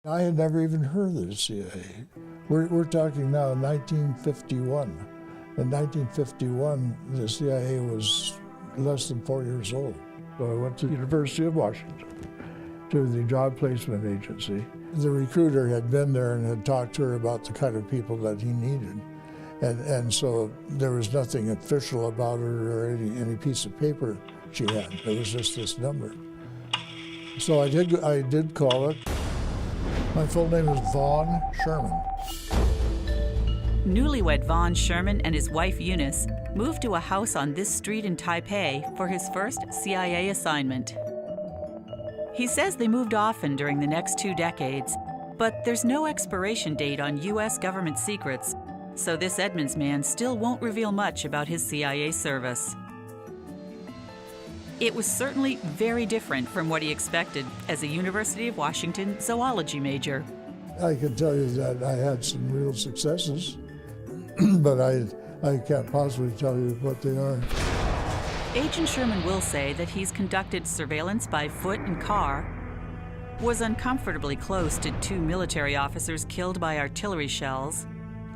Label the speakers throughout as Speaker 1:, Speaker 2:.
Speaker 1: I had never even heard of the CIA. We're talking now 1951. In 1951, the CIA was less than 4 years old. So I went to the University of Washington to the job placement agency. The recruiter had been there and had talked to her about the kind of people that he needed. And so there was nothing official about her or any piece of paper she had. It was just this number. So I did call it. My full name is Vaughn Sherman.
Speaker 2: Newlywed Vaughn Sherman and his wife Eunice moved to a house on this street in Taipei for his first CIA assignment. He says they moved often during the next 2 decades, but there's no expiration date on U.S. government secrets, so this Edmonds man still won't reveal much about his CIA service. It was certainly very different from what he expected as a University of Washington zoology major.
Speaker 1: I can tell you that I had some real successes, but I can't possibly tell you what they are.
Speaker 2: Agent Sherman will say that he's conducted surveillance by foot and car, was uncomfortably close to 2 military officers killed by artillery shells,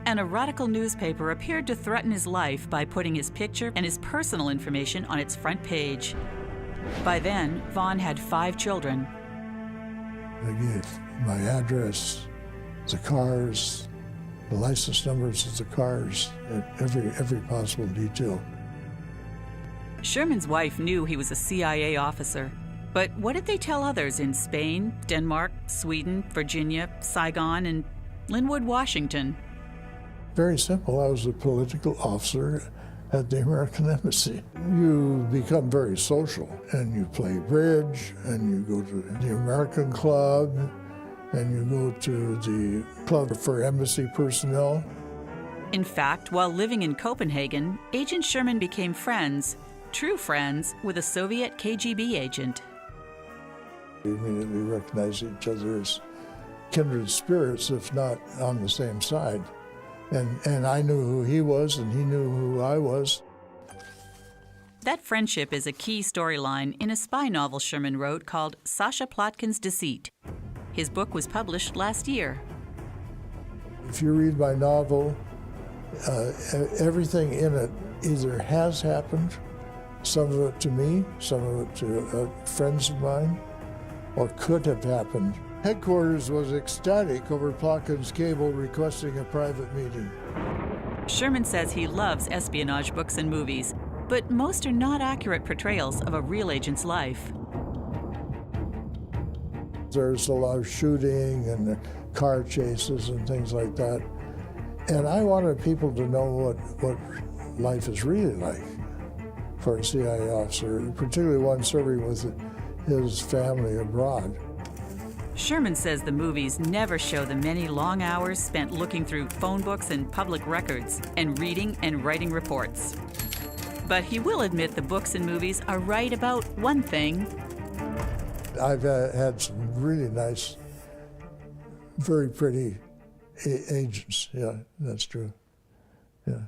Speaker 2: and a radical newspaper appeared to threaten his life by putting his picture and his personal information on its front page. By then, Vaughn had 5 children.
Speaker 1: I gave my address, the cars, the license numbers of the cars, every possible detail.
Speaker 2: Sherman's wife knew he was a CIA officer, but what did they tell others in Spain, Denmark, Sweden, Virginia, Saigon, and Linwood, Washington?
Speaker 1: Very simple. I was a political officer at the American Embassy. You become very social, and you play bridge, and you go to the American Club, and you go to the club for embassy personnel.
Speaker 2: In fact, while living in Copenhagen, Agent Sherman became friends, true friends, with a Soviet KGB agent.
Speaker 1: We immediately recognized each other as kindred spirits, if not on the same side. And I knew who he was, and he knew who I was.
Speaker 2: That friendship is a key storyline in a spy novel Sherman wrote called Sasha Plotkin's Deceit. His book was published last year.
Speaker 1: If you read my novel, everything in it either has happened, some of it to me, some of it to friends of mine, or could have happened. Headquarters was ecstatic over Plotkin's cable requesting a private meeting.
Speaker 2: Sherman says he loves espionage books and movies, but most are not accurate portrayals of a real agent's life.
Speaker 1: There's a lot of shooting and car chases and things like that. And I wanted people to know what life is really like for a CIA officer, particularly one serving with his family abroad.
Speaker 2: Sherman says the movies never show the many long hours spent looking through phone books and public records and reading and writing reports. But he will admit the books and movies are right about one thing.
Speaker 1: I've had some really nice, very pretty agents. Yeah, that's true. Yeah.